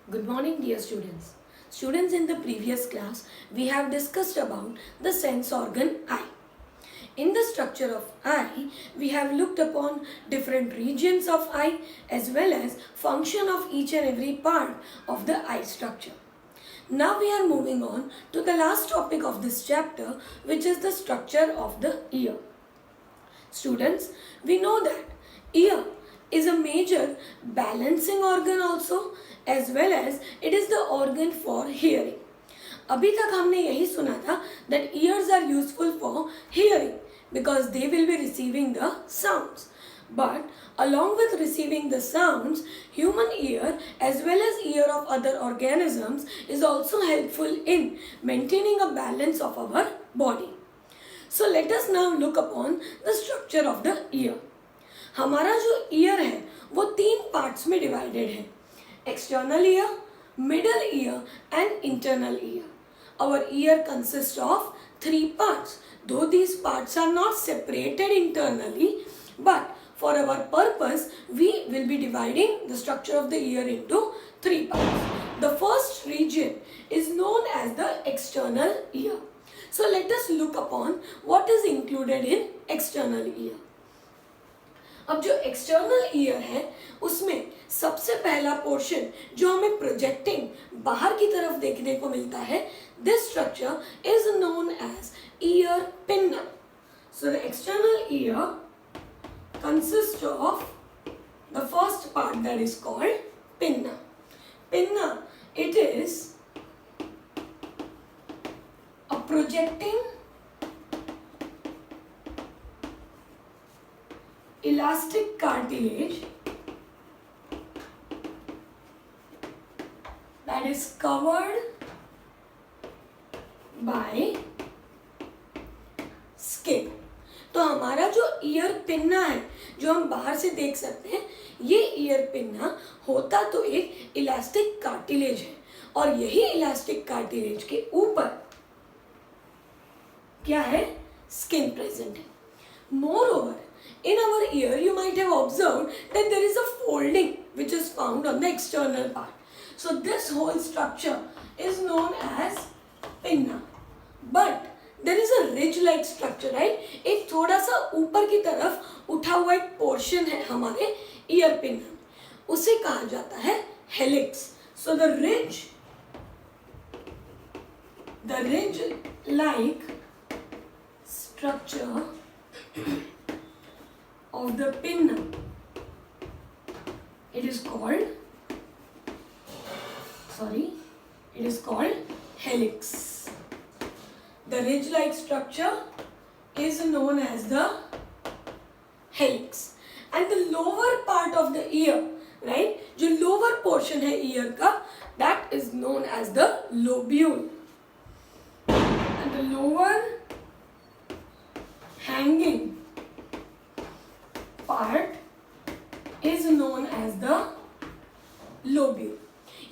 Good morning, dear students. Students, in the previous class, we have discussed about the sense organ eye. In the structure of eye, we have looked upon different regions of eye as well as function of each and every part of the eye structure. Now we are moving on to the last topic of this chapter, which is the structure of the ear. Students, we know that ear is a major balancing organ also, as well as it is the organ for hearing. अभी तक हमने यही सुना था that ears are useful for hearing because they will be receiving the sounds. But along with receiving the sounds, human ear as well as ear of other organisms is also helpful in maintaining a balance of our body. So let us now look upon the structure of the ear. हमारा जो year है वो 3 parts में divided है, external ear, middle ear and internal ear. Our ear consists of 3 parts. Though these parts are not separated internally, but for our purpose we will be dividing the structure of the ear into 3 parts. The first region is known as the external ear. So let us look upon what is included in external ear. अब जो external ear है उसमें सबसे पहला portion जो हमें projecting बाहर की तरफ देखने को मिलता है, this structure is known as ear pinna. So the external ear consist of the first part that is called pinna. Pinna, it is a projecting elastic cartilage that is covered by skin. तो हमारा जो ear pinna है जो हम बाहर से देख सकते हैं, ये ईयर पिन्ना होता तो एक इलास्टिक कार्टिलेज है और यही इलास्टिक कार्टिलेज के ऊपर क्या है, स्किन प्रेजेंट है. More over, in our ear you might have observed that there is a folding which is found on the external part. So this whole structure is known as pinna. But there is a ridge like structure, right? एक थोड़ा सा ऊपर की तरफ उठा हुआ एक portion है हमारे ईयर पिन्ना, उसे कहा जाता है helix. So the ridge like structure of the pinna, it is called helix. The ridge like structure is known as the helix. And the lower part of the ear, right, जो lower portion है ear का, that is known as the lobule. And the lower hanging part is known as the lobule.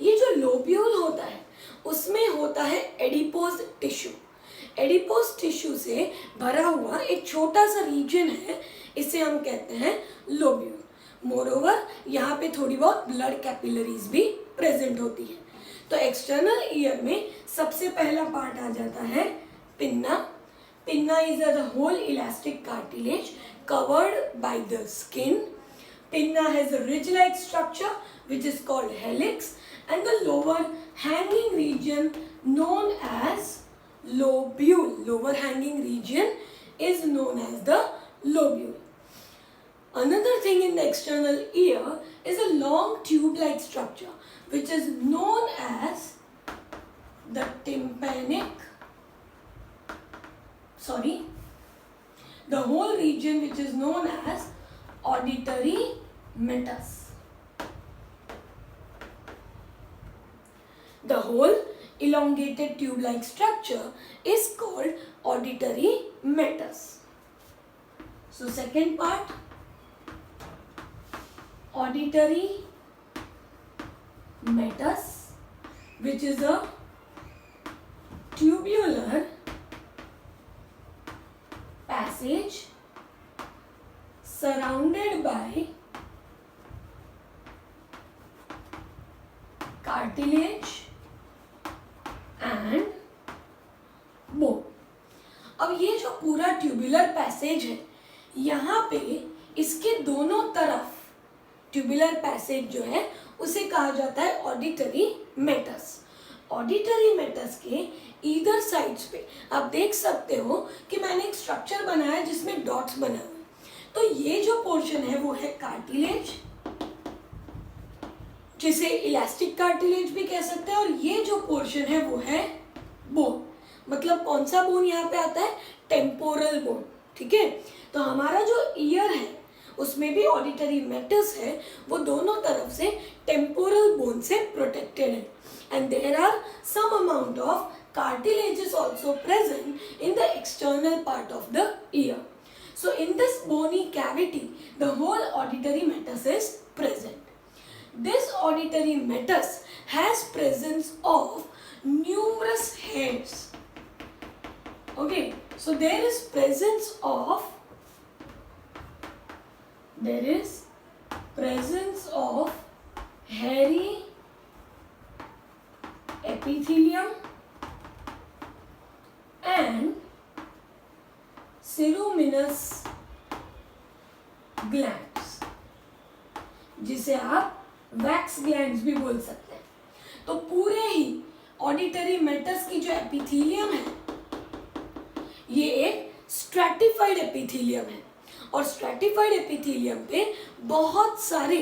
ये जो lobule होता है उसमें होता है एडिपोज टिश्यू. एडिपोज टिश्यू से भरा हुआ एक छोटा सा रीजन है, इसे हम कहते हैं लोब्यूल. मोरोवर यहाँ पे थोड़ी बहुत ब्लड कैपिलरीज भी प्रेजेंट होती है. तो एक्सटर्नल ईयर में सबसे पहला पार्ट आ जाता है pinna. Pinna is a whole elastic cartilage covered by the skin. Pinna has a ridge-like structure which is called helix, and the lower hanging region known as lobule. Lower hanging region is known as the lobule. Another thing in the external ear is a long tube-like structure which is known as the the whole region which is known as auditory meatus. The whole elongated tube-like structure is called auditory meatus. So second part, auditory meatus, which is a tubular passage surrounded by cartilage and bone. अब ये जो पूरा tubular passage है, यहाँ पे इसके दोनों तरफ ट्यूबुलर पैसेज जो है उसे कहा जाता है ऑडिटरी मेटस। ऑडिटरी मेटस के ईदर साइड्स पे आप देख सकते हो कि मैंने एक स्ट्रक्चर बनाया जिसमें डॉट्स बने हुए। तो ये जो पोर्शन है वो है कार्टिलेज, जिसे इलास्टिक कार्टिलेज भी कह सकते हैं, और ये जो पोर्शन है वो है बोन। मतलब कौन सा बोन यहाँ पे आता है? Temporal bone. ठीक है, तो हमारा जो ईयर है उसमें भी ऑडिटरी मेटस है, वो दोनों तरफ से टेम्पोरल बोन से प्रोटेक्टेड है, and there are some amount of cartilages also present in the external part of the ear. So in this bony cavity, the whole auditory meatus is present. This auditory meatus has presence of numerous hairs. Okay, so there is presence of hairy epithelium and ceruminous glands, जिसे आप wax glands भी बोल सकते हैं। तो पूरे ही auditory Maytas की जो एपिथेलियम है ये एक स्ट्रैटिफाइड एपिथेलियम है, और स्ट्रैटिफाइड एपिथेलियम पे बहुत सारे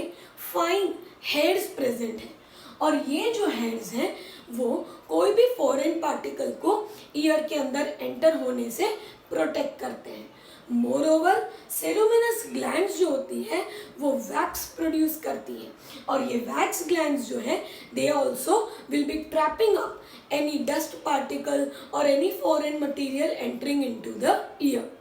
फाइन हेयर्स प्रेजेंट हैं, और ये जो हेयर्स हैं वो कोई भी फॉरेन पार्टिकल को ईयर के अंदर एंटर होने से प्रोटेक्ट करते हैं। मोरओवर सेरुमिनस ग्लैंड्स जो होती है वो वैक्स प्रोड्यूस करती है, और ये वैक्स ग्लैंड्स जो है they also will be trapping up any dust particle और any foreign material entering into the ear.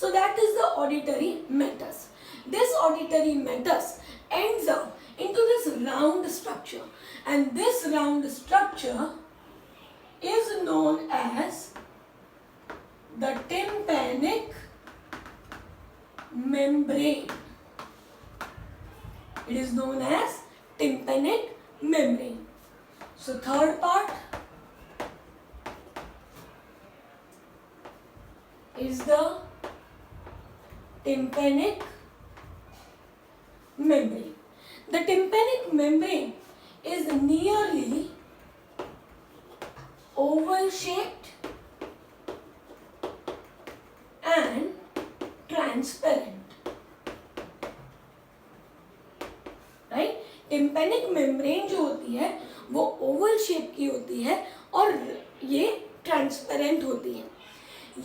So that is the auditory meatus. This auditory meatus ends up into this round structure, and this round structure is known as the tympanic membrane. It is known as tympanic membrane. So third part is the tympanic membrane. The tympanic membrane is nearly oval shaped and transparent. Right? Tympanic membrane जो होती है वो Oval shape की होती है और ये transparent होती है।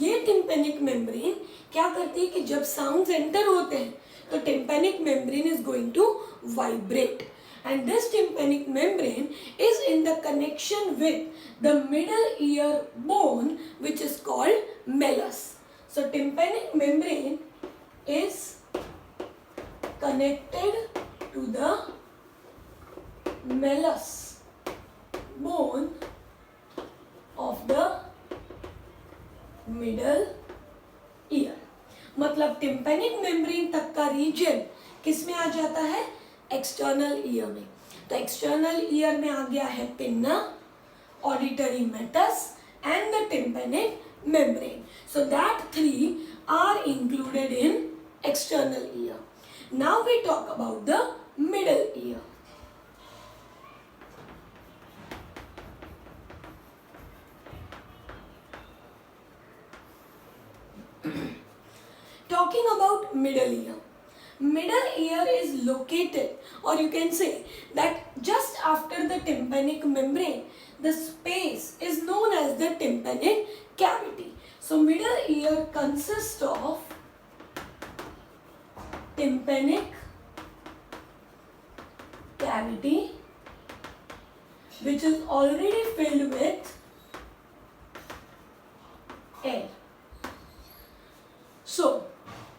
ये टिम्पेनिक मेम्ब्रेन क्या करती है कि जब साउंड्स एंटर होते हैं तो tympanic membrane is going to vibrate, and this tympanic membrane is in the connection with the middle ear bone which is called mellus. So tympanic membrane is connected to the mellus bone of the middle ear. मतलब tympanic membrane तक का reason किस में आ जाता है? External ear में। तो external ear में आ गया है pinna, auditory meatus and the tympanic membrane. So that three are included in external ear. Now we talk about the middle ear. Talking about middle ear. Middle ear is located, or you can say that just after the tympanic membrane, the space is known as the tympanic cavity. So middle ear consists of tympanic cavity which is already filled with air. So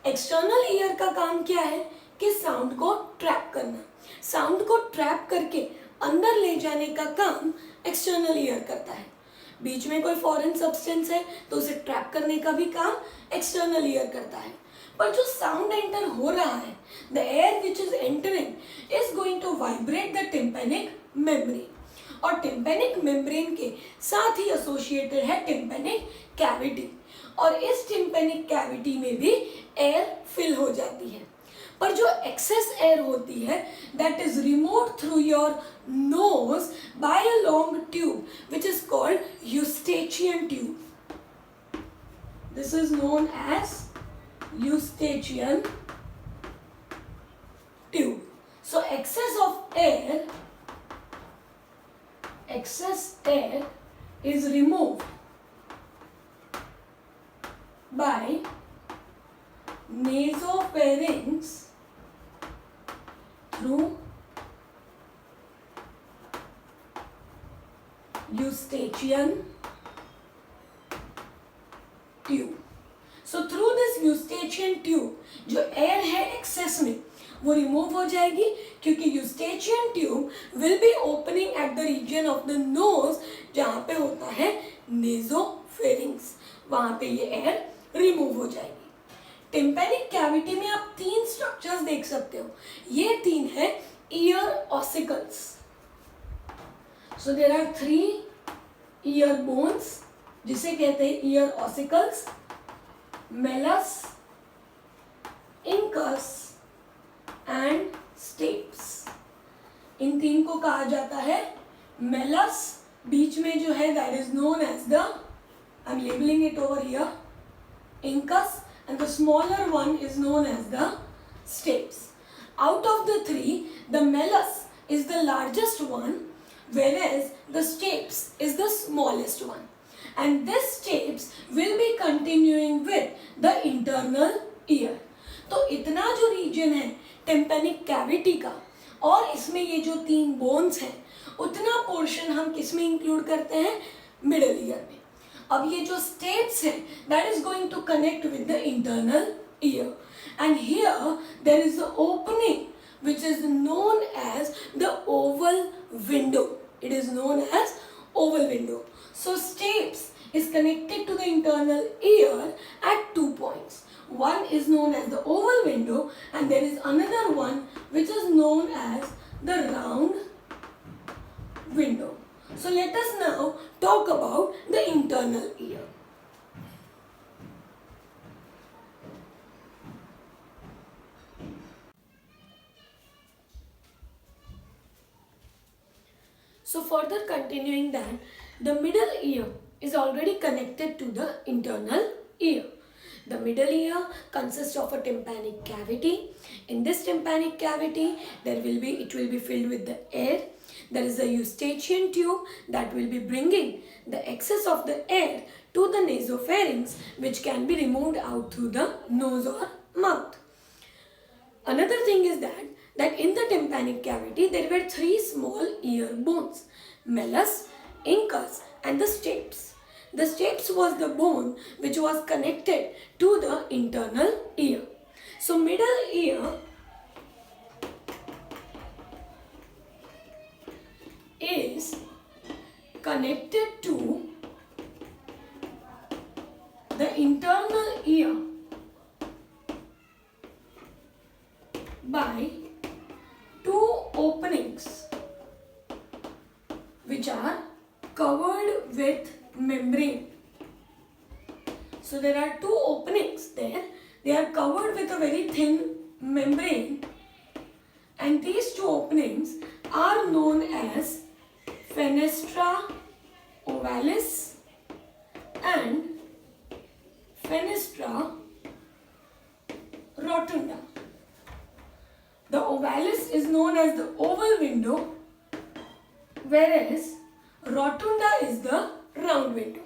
external ear का काम क्या है कि sound को trap करना. Sound को trap करके अंदर ले जाने का काम एक्सटर्नल ईयर करता है. बीच में कोई फॉरेन सब्सटेंस है तो उसे ट्रैप करने का भी काम एक्सटर्नल ईयर करता है. पर जो साउंड एंटर हो रहा है, the air which is entering is going to vibrate the tympanic membrane. और टिम्पेनिक मेम्ब्रेन के साथ ही एसोसिएटेड है टिम्पेनिक कैविटी, और इस टिम्पेनिक कैविटी में भी एयर फिल हो जाती है। पर जो एक्सेस एयर होती है that is removed through your nose by a long tube which is called eustachian tube. This is known as eustachian tube. So excess air is removed by nasopharynx through eustachian tube. So through this eustachian tube जो air है excess में वो remove हो जाएगी, क्योंकि eustachian tube will be opening at the region of the nose जहाँ पे होता है नेजोफेरिंग्स, वहाँ पे ये एयर रिमूव हो जाएगी. टिम्पेनिक कैविटी में आप 3 स्ट्रक्चर्स देख सकते हो. ये 3 है ear ossicles. So there are 3 ear bones जिसे कहते हैं ear ossicles, malleus, incus and stapes. इन 3 को कहा जाता है मेलस. बीच में जो है that is known as the, I am labeling it over here, incus, and the smaller one is known as the stapes. Out of the 3 the malleus is the largest one, whereas the stapes is the smallest one, and this stapes will be continuing with the internal ear. तो इतना जो region है tympanic cavity का और इसमें ये जो 3 bones हैं उतना पोर्शन हम किस में इंक्लूड करते हैं, मिडल ईयर में. अब ये जो स्टेप्स है that is going to connect with the internal ear, and here there is the opening which is known as the oval window. It is known as oval window. So stapes is connected to the internal ear at 2 points. One is known as the oval window, and there is another one which is known as the round window. So let us now talk about the internal ear. So further continuing that, the middle ear is already connected to the internal ear. The middle ear consists of a tympanic cavity. In this tympanic cavity, it will be filled with the air. There is a eustachian tube that will be bringing the excess of the air to the nasopharynx, which can be removed out through the nose or mouth. Another thing is that in the tympanic cavity there were 3 small ear bones, melus, incus and the stapes. The stapes was the bone which was connected to the internal ear. So middle ear is connected to the internal ear by 2 openings which are covered with membrane. So there are 2 openings there. They are covered with a very thin membrane, and these 2 openings are known as fenestra ovalis and fenestra rotunda. The ovalis is known as the oval window, whereas rotunda is the round window.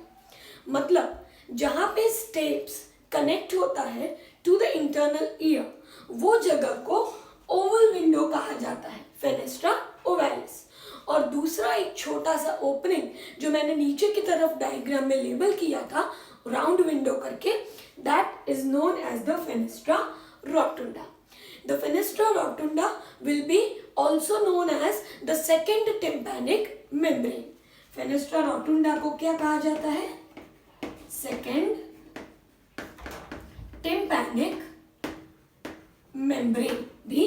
मतलब जहाँ पे steps connect होता है to the internal year, वो जगह को Oval window कहा जाता है, फेनेस्ट्रा ओवालिस. और दूसरा एक छोटा सा ओपनिंग जो मैंने नीचे की तरफ डायग्राम में लेबल किया था राउंड विंडो करके, that is known as the fenestra rotunda. The fenestra rotunda will be also known as the second tympanic membrane. Fenestra rotunda को क्या कहा जाता है, second tympanic membrane भी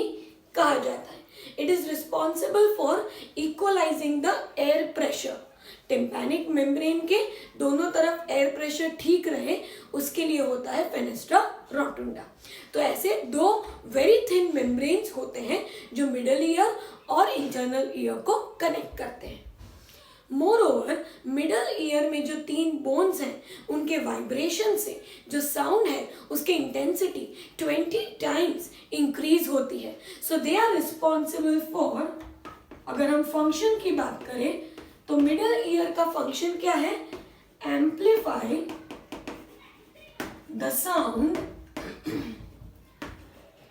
कहा जाता है. It is responsible for equalizing the air pressure. Tympanic membrane के दोनों तरफ एयर प्रेशर ठीक रहे उसके लिए होता है फेनेस्ट्रा रोटुंडा. तो ऐसे दो वेरी थिन मेम्ब्रेन्स होते हैं जो मिडल ईयर और इंटरनल ईयर को कनेक्ट करते हैं. मोरओवर मिडल ईयर में जो 3 बोन्स हैं उनके वाइब्रेशन से जो साउंड है उसकी इंटेंसिटी 20 टाइम्स इंक्रीज होती है. सो दे आर रिस्पॉन्सिबल फॉर, अगर हम फंक्शन की बात करें तो मिडल ईयर का फंक्शन क्या है? Amplify the sound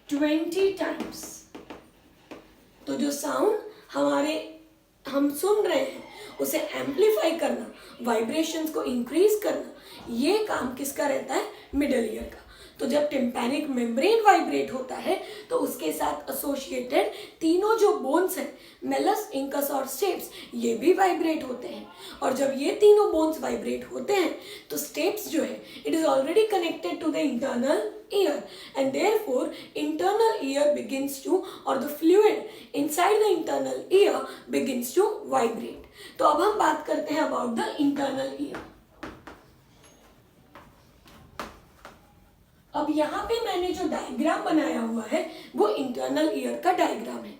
20 times. तो जो साउंड हम सुन रहे हैं उसे एम्प्लीफाई करना, वाइब्रेशंस को इंक्रीज करना, ये काम किसका रहता है? मिडल ईयर का. तो जब टिम्पैनिक मेम्ब्रेन वाइब्रेट होता है तो उसके साथ एसोसिएटेड तीनों जो बोन्स हैं, मेलस, इंकस और स्टेप्स, ये भी वाइब्रेट होते हैं. और जब ये तीनों बोन्स वाइब्रेट होते हैं तो स्टेप्स जो है it is already connected to the internal ear and therefore internal ear begins to, or the fluid inside the internal ear begins to vibrate. तो अब हम बात करते हैं about the internal ear. अब यहाँ पे मैंने जो डायग्राम बनाया हुआ है वो इंटरनल ईयर का डायग्राम है.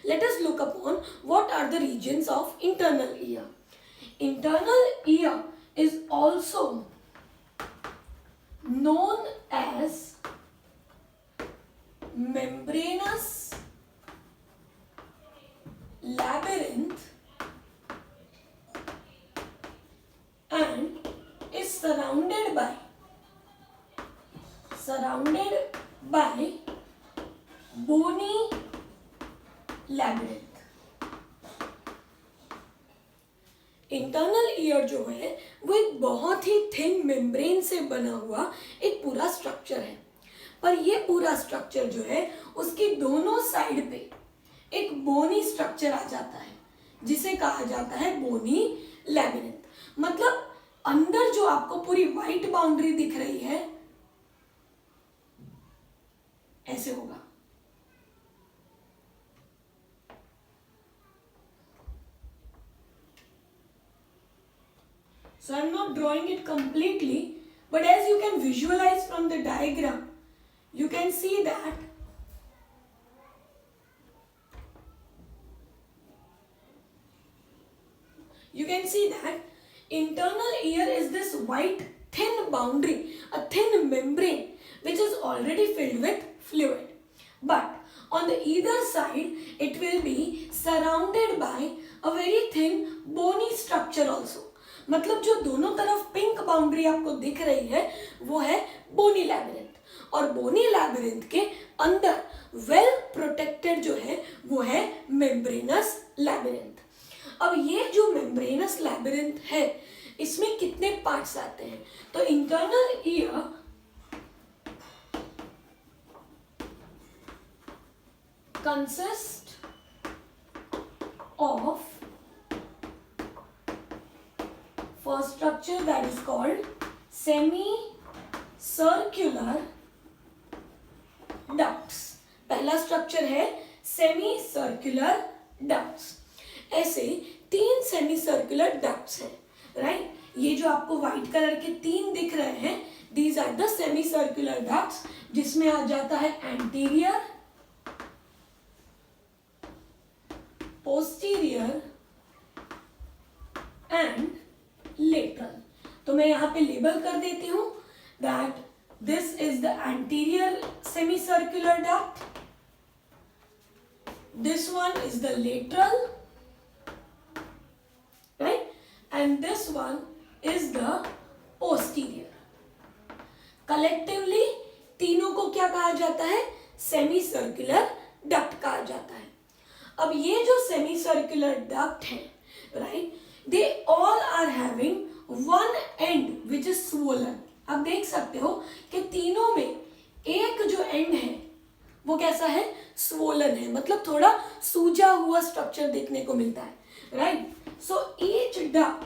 Let us look upon what are the regions of internal ear. Internal ear is also known as membranous labyrinth and is surrounded by bony labyrinth. Internal ear जो है वो एक बहुत ही थिन मेम्ब्रेन से बना हुआ एक पूरा स्ट्रक्चर है. पर ये पूरा स्ट्रक्चर जो है उसकी दोनों साइड पे एक बोनी स्ट्रक्चर आ जाता है जिसे कहा जाता है बोनी लैबिरिंथ. मतलब अंदर जो आपको पूरी वाइट बाउंड्री दिख रही है ऐसे होगा. So I'm not drawing it completely, but as you can visualize from the diagram, you can see that internal ear is this white thin boundary, a thin membrane which is already filled with fluid. But on the either side, it will be surrounded by a very thin bony structure also. मतलब जो दोनों तरफ pink boundary आपको दिख रही है वो है बोनी लैबिरिंथ. और बोनी लैबिरिंथ के अंदर वेल प्रोटेक्टेड जो है वो है मेम्ब्रेनस लैबिरिंथ. अब ये जो मेम्ब्रेनस लैबिरिंथ है इसमें कितने पार्ट्स आते हैं? तो internal ear consist of first structure that is called semicircular ducts. पहला स्ट्रक्चर है semicircular ducts. ऐसे 3 semicircular ducts हैं, राइट? ये जो आपको व्हाइट कलर के 3 दिख रहे हैं these are the semicircular ducts जिसमें आ जाता है anterior, posterior and lateral. तो मैं यहाँ पे लेबल कर देती हूँ that this is the anterior semicircular duct, this one is the lateral, right, and this one is the posterior. Collectively तीनों को क्या कहा जाता है? semicircular duct कहा जाता है. अब ये जो semicircular duct है, right, they all are having one end which is swollen. आप देख सकते हो कि तीनों में एक जो एंड है वो कैसा है? swollen है, मतलब थोड़ा सूजा हुआ स्ट्रक्चर देखने को मिलता है, right? So each duct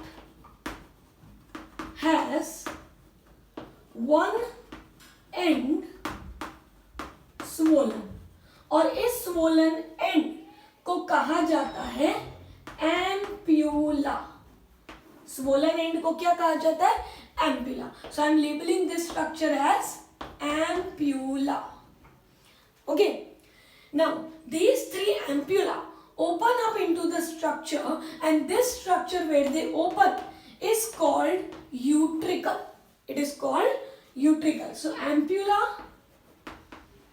has one end swollen और इस swollen end को कहा जाता है एम्प्यूला। स्वोलन एंड को क्या कहा जाता है? Ampulla. So I am labeling this structure as ampulla. Okay. Now these three ampulla open up into the structure, and this structure where they open is called utricle. It is called utricle. So ampulla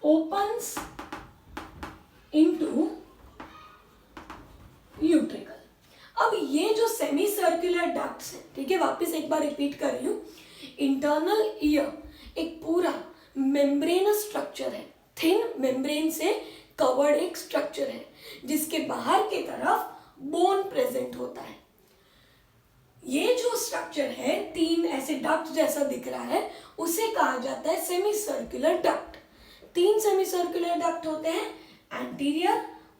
opens into utricle. अब ये जो semi circular ducts है, ठीक है, वापस एक बार repeat कर रही हूँ. इंटरनल ईयर एक पूरा मेम्ब्रेनस स्ट्रक्चर है, थिन मेम्ब्रेन से कवर्ड एक स्ट्रक्चर है, जिसके बाहर की तरफ बोन प्रेजेंट होता है. ये जो स्ट्रक्चर है, तीन ऐसे डक्ट जैसा दिख रहा है, उसे कहा जाता है सेमी सर्कुलर डक्ट. तीन सेमी सर्कुलर डक्ट होते हैं, एंटीरियर,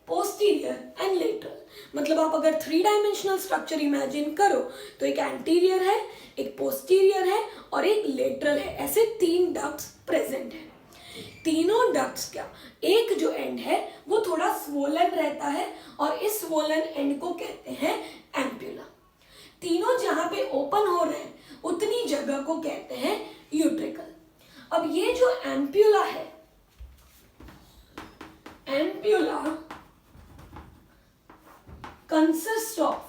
पोस्टीरियर एंड लेटरल. मतलब आप अगर 3 डायमेंशनल स्ट्रक्चर इमेजिन करो तो एक एंटीरियर है, एक पोस्टीरियर है और एक लेटरल है. ऐसे 3 डक्ट्स प्रेजेंट हैं. तीनों डक्ट्स का एक जो एंड है वो थोड़ा स्वोलन रहता है और इस स्वोलन एंड को कहते हैं एम्प्यूला. तीनों जहां पे ओपन हो रहे हैं उतनी जगह को कहते हैं यूट्रिकल. अब ये जो एम्प्यूला है, ampulla consist of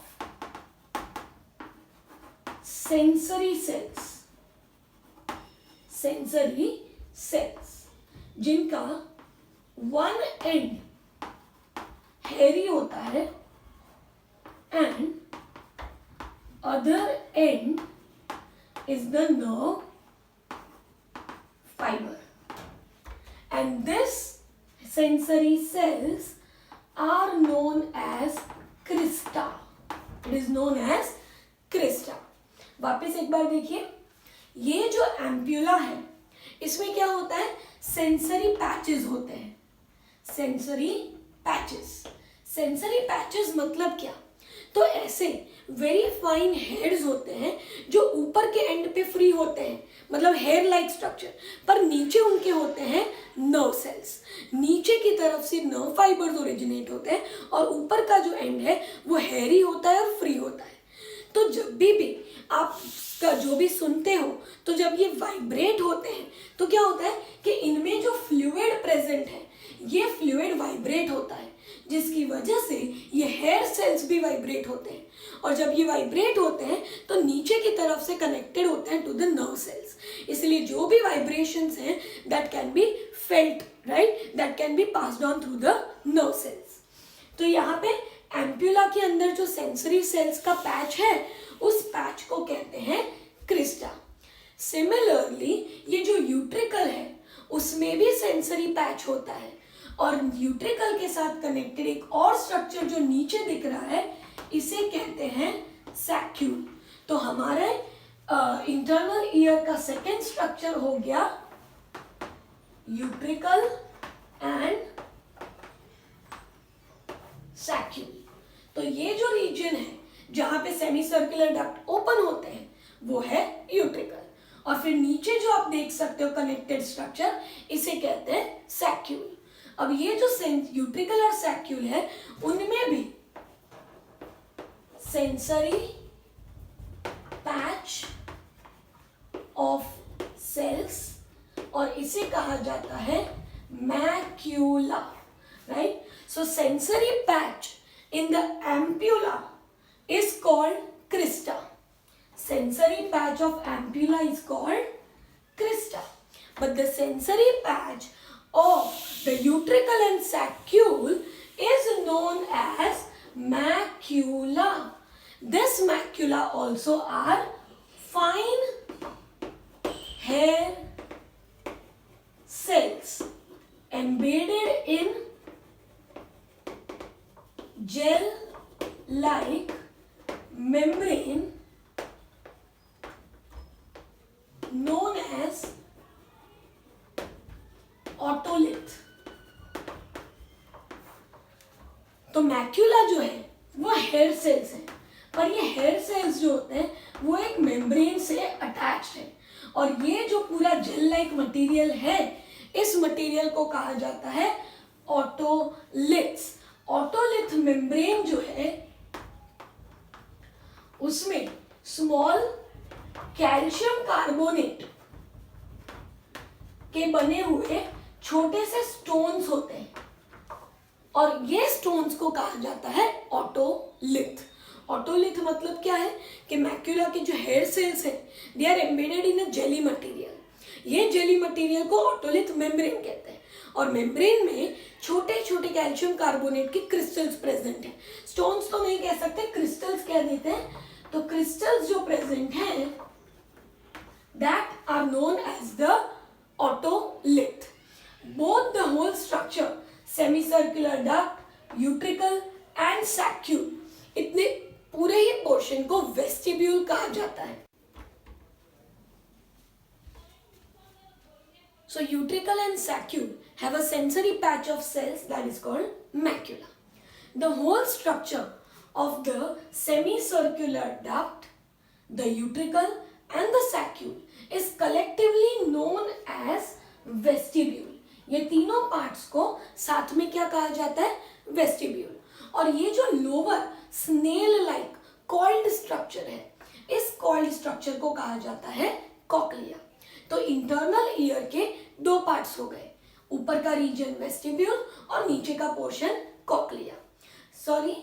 sensory sales जिनका वन एंड हेरी होता है and other and is the nerve fibre. And this sensory cells are known as crista. It is known as crista. वापस एक बार देखिए, ये जो एम्प्यूला है इसमें क्या होता है? सेंसरी पैचेस होते हैं. सेंसरी पैचेस मतलब क्या? तो ऐसे वेरी फाइन हेयर्स होते हैं जो ऊपर के एंड पे फ्री होते हैं, मतलब हेयर लाइक स्ट्रक्चर, पर नीचे उनके होते हैं नर्व सेल्स. नीचे की तरफ से नर्व फाइबर्स ओरिजिनेट होते हैं और ऊपर का जो एंड है वो हेयरी होता है और फ्री होता है. तो जब भी आप का जो भी सुनते हो, तो जब ये वाइब्रेट होते हैं तो क्या होता है कि इनमें जो फ्लूइड प्रेजेंट है ये फ्लूइड वाइब्रेट होता है, जिसकी वजह से ये हेयर सेल्स भी वाइब्रेट होते हैं. और जब ये वाइब्रेट होते हैं तो नीचे की तरफ से कनेक्टेड होते हैं टू द नर्व सेल्स. इसलिए जो भी वाइब्रेशंस हैं that can be felt, right, that can be passed on through the nerve cells. तो यहाँ पे एम्प्यूला के अंदर जो सेंसरी सेल्स का पैच है उस पैच को कहते हैं क्रिस्टा. सिमिलरली ये जो यूट्रिकल है उसमें भी सेंसरी पैच होता है और यूट्रिकल के साथ कनेक्टेड एक और स्ट्रक्चर जो नीचे दिख रहा है इसे कहते हैं सैक्यूल. तो हमारे इंटरनल ईयर का सेकेंड स्ट्रक्चर हो गया यूट्रिकल एंड सैक्यूल. तो ये जो रीजन है जहां पे सेमी सर्कुलर डक्ट ओपन होते हैं वो है यूट्रिकल, और फिर नीचे जो आप देख सकते हो कनेक्टेड स्ट्रक्चर इसे कहते हैं सैक्यूल. अब ये जो यूट्रिकल और सैक्यूल है उनमें भी सेंसरी पैच ऑफ सेल्स और इसे कहा जाता है macula, right. So sensory patch in the ampulla is called crista. Sensory patch of ampulla is called crista. But the sensory patch of the utricle and saccule is known as macula. This macula also are fine hair cells embedded in gel-like membrane known as otolith. तो macula जो है वो hair cells है, पर ये hair cells जो होते हैं वो एक मेम्ब्रेन से अटैच्ड है, और ये जो पूरा जेल लाइक मटेरियल है इस मटेरियल को कहा जाता है ऑटोलिथ्स. ऑटोलिथ मेम्ब्रेन जो है उसमें स्मॉल कैल्शियम कार्बोनेट के बने हुए छोटे से स्टोन्स होते हैं और ये स्टोन्स को कहा जाता है ऑटोलिथ। ऑटोलिथ मतलब क्या है कि मैक्यूला के जो हेयर सेल्स हैं they are embedded in a jelly material. ये जेली मटेरियल को ऑटोलिथ मेम्ब्रेन कहते हैं और मेम्ब्रेन में छोटे छोटे कैल्शियम कार्बोनेट के क्रिस्टल्स प्रेजेंट हैं। स्टोन्स तो नहीं कह सकते, क्रिस्टल्स कह देते हैं। तो क्रिस्टल्स जो प्रेजेंट हैं that are known as the otolith. Both the whole structure, semicircular duct, utricle and saccule, इतने पूरे ही पोर्शन को वेस्टिब्यूल कहा जाता है। So utricle and saccule have a sensory patch of cells that is called macula. The whole structure of the semicircular duct, the utricle and the saccule is collectively known as vestibule. ये तीनों parts को साथ में क्या कहा जाता है? Vestibule. और ये जो lower snail like coiled structure है, इस कॉइल्ड स्ट्रक्चर को कहा जाता है कॉक्लिया। तो इंटरनल ईयर के दो पार्ट्स हो गए, ऊपर का रीजन वेस्टिब्यूल और नीचे का पोर्शन कॉक्लिया। सॉरी,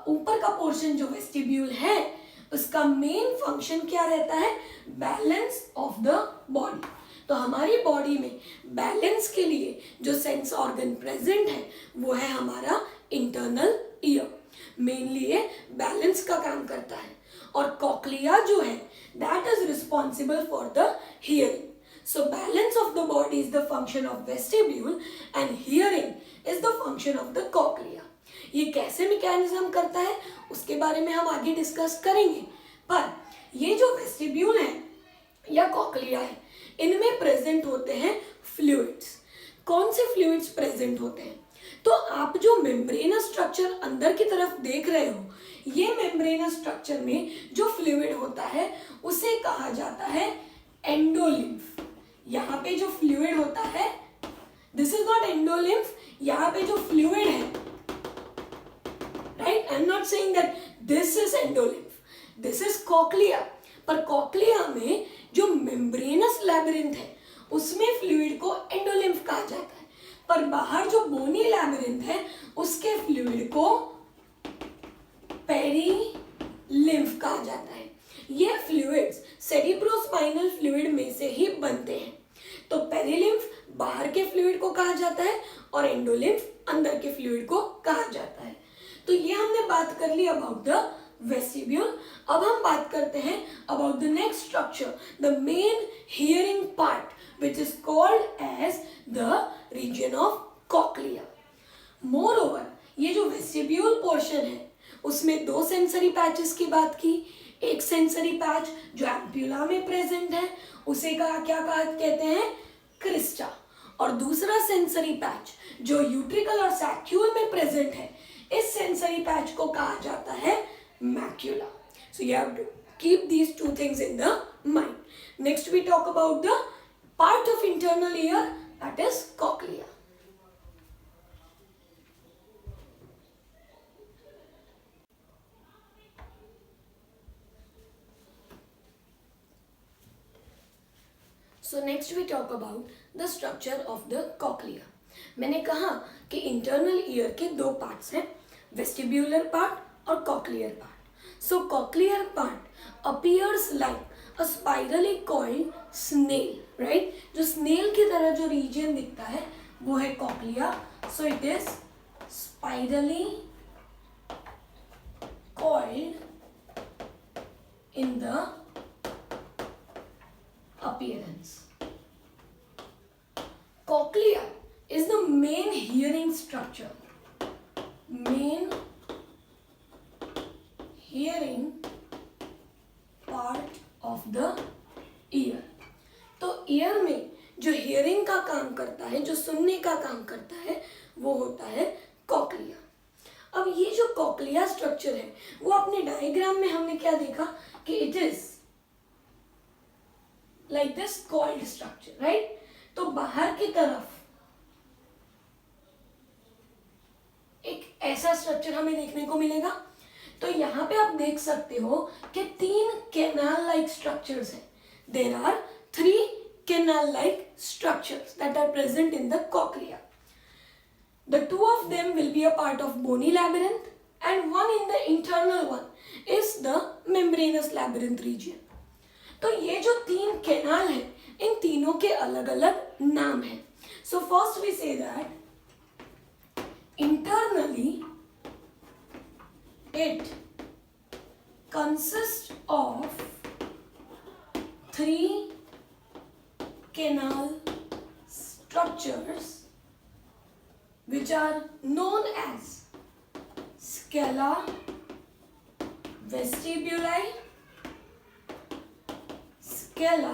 ऊपर का पोर्शन जो वेस्टिब्यूल है उसका मेन फंक्शन क्या रहता है? Balance of the body. तो हमारी बॉडी में बैलेंस के लिए जो सेंस ऑर्गन प्रेजेंट है वो है हमारा इंटरनल ईयर। मेनली ये बैलेंस का काम करता है और कॉक्लिया जो है that is responsible for the hearing. So balance of the body is the function of vestibule and hearing is the function of the cochlea. ये कैसे मैकेनिज्म करता है उसके बारे में हम आगे डिस्कस करेंगे, पर ये जो वेस्टिब्यूल है या कॉक्लिया है इनमें प्रेजेंट होते हैं फ्लूइड्स। कौन से फ्लूइड्स प्रेजेंट होते हैं? तो आप जो मेम्ब्रेनस स्ट्रक्चर अंदर की तरफ देख रहे हो, ये मेम्ब्रेनस स्ट्रक्चर में जो फ्लूइड होता है उसे कहा जाता है एंडोलिम्फ। यहाँ पे जो फ्लूइड होता है, दिस इज नॉट एंडोलिम्फ, यहाँ पे जो फ्लूइड है, right, I am not saying that this is endolymph, this is cochlea. पर कॉक्लिया में जो मेम्ब्रेनस लैबिरिंथ है उसमें फ्लूइड को एंडोलिम्फ कहा जाता है, पर बाहर जो बोनी लैबिरिंथ है उसके फ्लूइड को पेरिलिम्फ कहा जाता है। ये फ्लूइड्स सेरिब्रोस्पाइनल फ्लूइड में से ही बनते हैं। तो पेरिलिम्फ बाहर के फ्लूइड को कहा जाता है और एंडोलिम्फ अंदर के फ्लूइड को कहा जाता है। तो ये हमने बात कर ली अबाउट द वेस्टिब्यूल। अब हम बात करते हैं about the next structure, the main hearing part which is called as the region of cochlea. Moreover, ये जो वेस्टिब्यूल पोर्शन है उसमें दो सेंसरी पैचेस की बात की। एक सेंसरी पैच जो एम्प्यूला में प्रेजेंट है उसे क्या कहते हैं? क्रिस्टा। और दूसरा सेंसरी पैच जो यूट्रिकल और सैक्यूल में प्रेजेंट है, इस सेंसरी पैच को कहा जाता है macula. So you have to keep these two things in the mind. Next we talk about the part of internal ear, that is cochlea. So next we talk about the structure of the cochlea. मैंने कहा कि internal ear के दो parts हैं, vestibular part और cochlear part. So cochlear part appears like a spirally coiled snail, right? जो snail की तरह जो region दिखता है वो है cochlea. So it is spirally coiled in the appearance. Cochlea is the main hearing structure. Main hearing part of the ear. तो ear में जो hearing का काम करता है, जो सुनने का काम करता है, वो होता है cochlea. अब ये जो cochlea structure है वो अपने डायग्राम में हमने क्या देखा कि it is like this coiled structure, right? तो बाहर की तरफ एक ऐसा स्ट्रक्चर हमें देखने को मिलेगा। तो यहाँ पे आप देख सकते हो कि 3 कैनाल लाइक स्ट्रक्चर्स हैं। There are 3 canal like structures that are present in the cochlea. The 2 of them will be a part of bony labyrinth and one in the internal one is the membranous labyrinth region. तो ये जो 3 canal है इन तीनों के अलग अलग नाम हैं. So first we say that internally it consists of 3 canal structures which are known as scala vestibuli, scala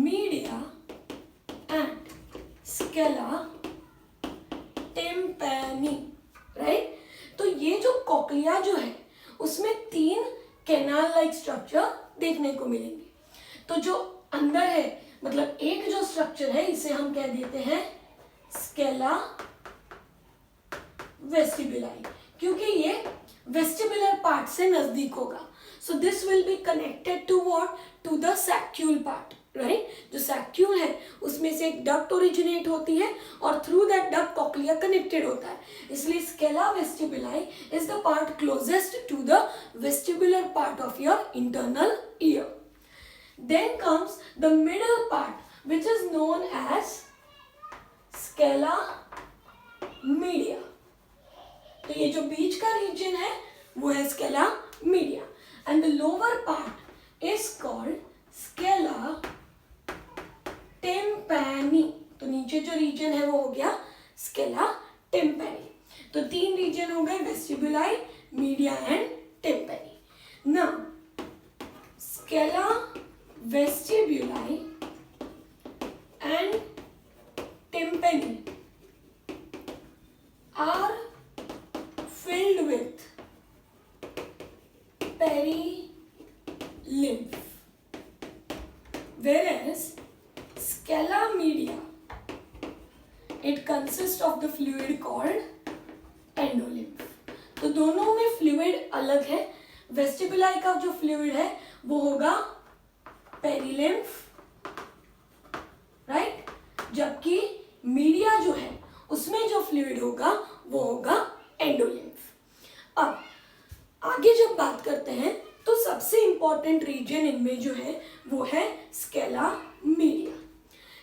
media and scala tympani, right? तो ये जो कॉक्लिया जो है उसमें 3 कैनाल लाइक स्ट्रक्चर देखने को मिलेंगे. तो जो अंदर है मतलब एक जो स्ट्रक्चर है इसे हम कह देते हैं स्केला वेस्टिबुलाई, क्योंकि ये वेस्टिबुलर पार्ट से नजदीक होगा. So this will be connected to what, to the saccule part, right. जो सैक्यूल है उसमें से एक डक्ट ओरिजिनेट होती है और through that duct cochlea connected होता है. इसलिए scala vestibuli is the part closest to the vestibular part of your internal ear. Then comes the middle part which is known as scala media. तो ये जो बीच का रीजन है वो है scala media and the lower part is called scala tympani. तो नीचे जो रीजन है वो हो गया scala tympani. तो 3 रीजन हो गए vestibuli, media and tympani. Now scala vestibuli and tympani are filled with perilymph, whereas scala media it consists of the fluid called endolymph. तो दोनों में फ्लूइड अलग है. वेस्टिबुलाई का जो फ्लूइड है वो होगा पेरिलिम्फ, राइट, जबकि मीडिया जो है उसमें जो फ्लूइड होगा वो होगा एंडोलिम्फ. अब आगे जब बात करते हैं तो सबसे इंपॉर्टेंट रीजन इनमें जो है वो है scala media.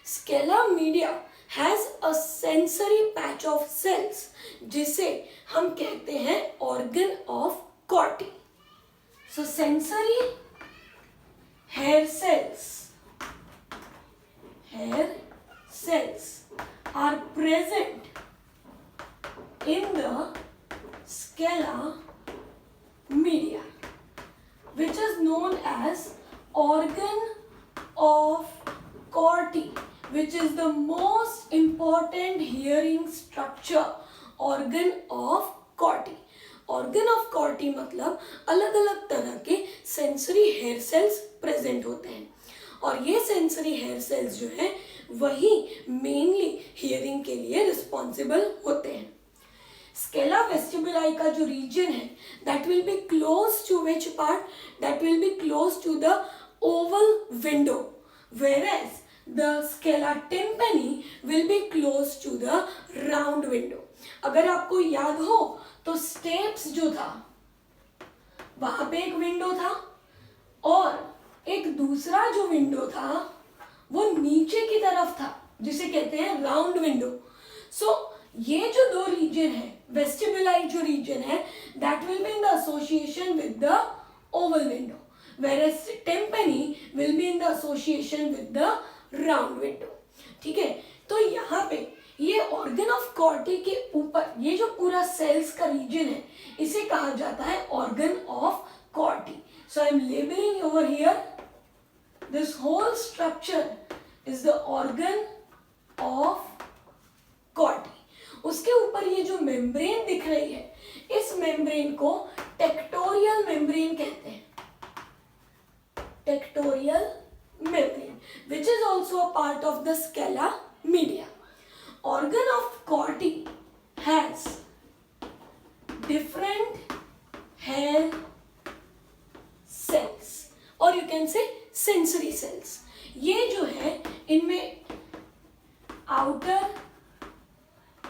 Scala media has a sensory patch of cells जिसे हम कहते हैं organ of Corti. So sensory hair cells are present in the scala media which is known as organ of Corti, which is the most important hearing structure. organ of Corti. Organ of कॉर्टी मतलब अलग अलग तरह के sensory hair cells present होते हैं और ये sensory hair cells जो हैं वही मेनली हियरिंग के लिए रिस्पॉन्सिबल होते हैं. स्केला वेस्टिबुलाई का जो रीजन है that will be close to which part, that will be close to the oval window, whereas the scala tympani will be close to the round window. अगर आपको याद हो तो स्टेप्स जो था वहां पे एक विंडो था और एक दूसरा जो विंडो था वो नीचे की तरफ था जिसे कहते हैं राउंड विंडो. सो ये जो 2 रीजन है वेस्टिबुलाई जो रीजन है that will be in the association with the oval window, whereas tympani will be in the association with the round window. ठीक है. तो यहाँ पे ये ऑर्गन ऑफ कॉर्टी के ऊपर ये जो पूरा सेल्स का रीजन है इसे कहा जाता है organ of Corti. So I am labeling over here this whole structure is the organ of Corti. उसके ऊपर ये जो मेम्ब्रेन दिख रही है इस मेम्ब्रेन को टेक्टोरियल मेम्ब्रेन कहते हैं. Tectorial membrane which is also a part of the scala media. Organ of Corti has can say sensory cells. ये जो है इनमें outer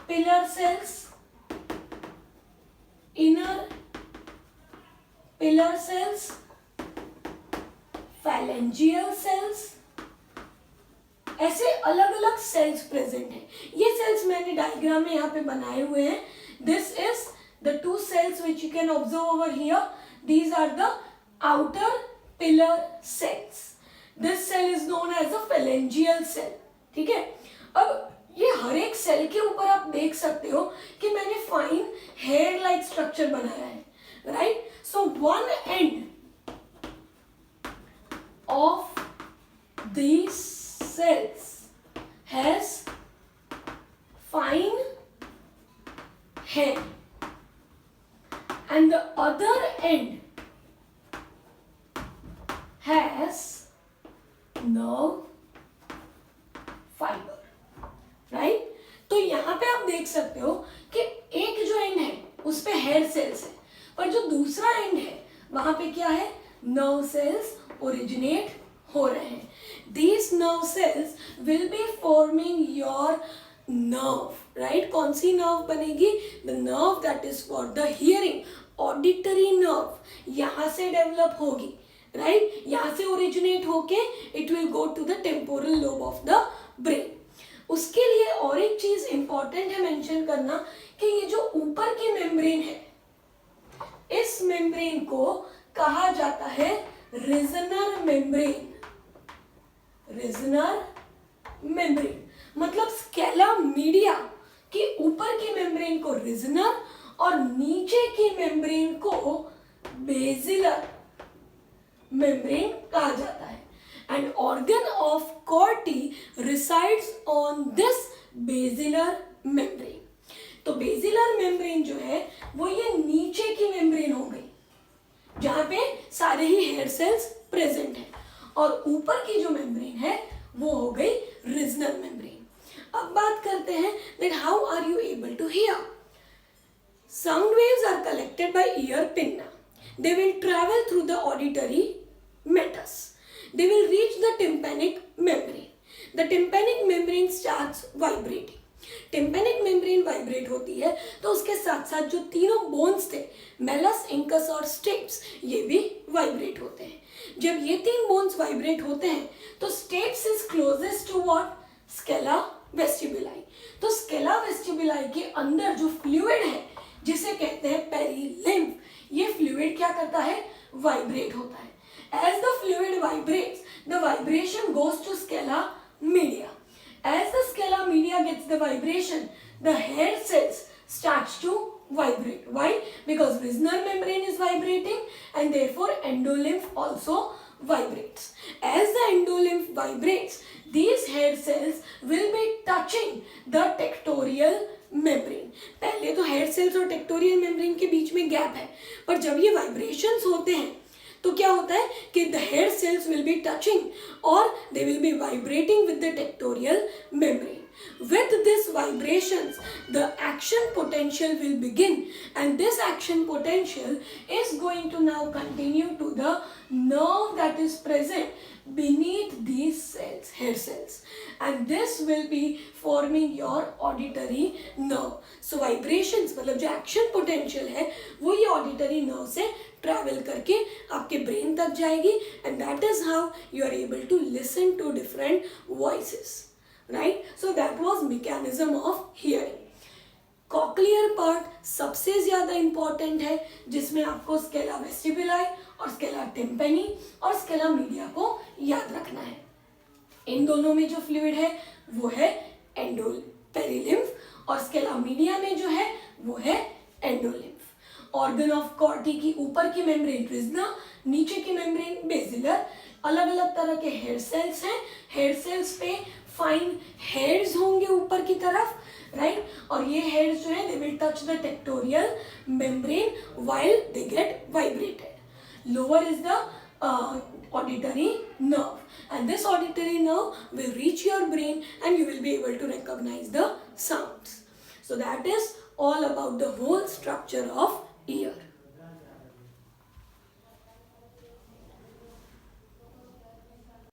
pillar cells, inner pillar cells, phalangeal cells, ऐसे अलग अलग सेल्स प्रेजेंट हैं. ये सेल्स मैंने डायग्राम में यहाँ पे बनाए हुए हैं. This is the two cells which you can observe over here. These are the outer pillar cells. This cell is known as a phalangeal cell. ठीक है. अब ये हर एक सेल के ऊपर आप देख सकते हो कि मैंने फाइन हेयर लाइक स्ट्रक्चर बनाया है. Right. So one and of these cells has fine hair and the other end has nerve fiber. right? तो यहाँ पे आप देख सकते हो कि एक जो एंड है उस पे हेयर सेल्स है, पर जो दूसरा एंड है वहां पे क्या है, नर्व सेल्स ओरिजिनेट हो रहे हैं. These nerve cells will be forming your nerve, right? कौन सी nerve बनेगी? The nerve that is for the hearing, auditory nerve. यहाँ से डेवलप होगी, right? यहाँ से ओरिजिनेट होके it will go to the temporal lobe of the brain. उसके लिए और एक चीज इंपॉर्टेंट है मेंशन करना कि ये जो ऊपर की मेम्ब्रेन है, इस मेम्ब्रेन को कहा जाता है रिजनर मेम्ब्रेन. रिजनर मेम्ब्रेन मतलब स्केला मीडिया की ऊपर की मेम्ब्रेन को रिजनर और नीचे की मेम्ब्रेन को बेसिलर मेम्ब्रेन कहा जाता है. And organ of कॉर्टी resides on this basilar membrane. तो बेसिलर मेम्ब्रेन जो है वो ये नीचे की मेम्ब्रेन हो गई जहां पे सारे ही हेयर सेल्स प्रेजेंट हैं, और ऊपर की जो मेम्ब्रेन है वो हो गई रिजनल मेम्ब्रेन. अब बात करते हैं that how are you able to hear. Sound waves are collected by ear pinna. They will travel through the auditory meatus. They will reach the tympanic membrane. The tympanic membrane starts vibrating. Tympanic membrane vibrate होती है तो उसके साथ साथ जो तीनों bones थे, Malus, incus और स्टेप्स, ये भी वाइब्रेट होते हैं. जब ये तीन बोन्स वाइब्रेट होते हैं तो stapes is closest to what, scala vestibuli. तो स्केला वेस्टिबुलाई के अंदर जो फ्लूइड है जिसे कहते हैं पेरिलिम्फ, ये फ्लूइड क्या करता है, वाइब्रेट होता है. As the fluid vibrates, the vibration goes to scala media. As the scala media gets the vibration, the hair cells starts to vibrate. Why? Because Wisner membrane is vibrating and therefore endolymph also vibrates. As the endolymph vibrates, these hair cells will be touching the tectorial membrane. पहले तो hair cells और tectorial membrane के बीच में gap है, पर जब ये vibrations होते हैं तो क्या होता है कि the hair cells will be touching or they will be vibrating with the tectorial membrane. With these vibrations, the action potential will begin, and this action potential is going to now continue to the nerve that is present beneath these cells, hair cells, and this will be forming your auditory nerve. So vibrations मतलब जो action potential है वो ये auditory nerve से travel करके आपके brain तक जाएगी, and that is how you are able to listen to different voices. Right. So that was mechanism of hearing. Cochlear part सबसे ज्यादा इंपॉर्टेंट है जिसमें आपको स्केला वेस्टिबुलाई और स्केला टिम्पैनी और स्केला मीडिया को याद रखना है. इन दोनों में जो फ्लूइड है वो है पेरिलिम्फ, और स्केला मीडिया में जो है वो है एंडोलिम्फ. ऑर्गन ऑफ कॉर्टी की ऊपर की मेम्ब्रेन रिजना, नीचे की मेम्ब्रेन बेसिलर. अलग अलग तरह के हेयर सेल्स हैं. हेयर सेल्स पे फाइन हेयर्स होंगे ऊपर की तरफ, राइट. और ये हेयर्स जो है they will touch the tectorial membrane while they get vibrated. Lower is the auditory nerve, and this auditory nerve will reach your brain and you will be able to recognize the sounds. So that is all about the whole structure of ear.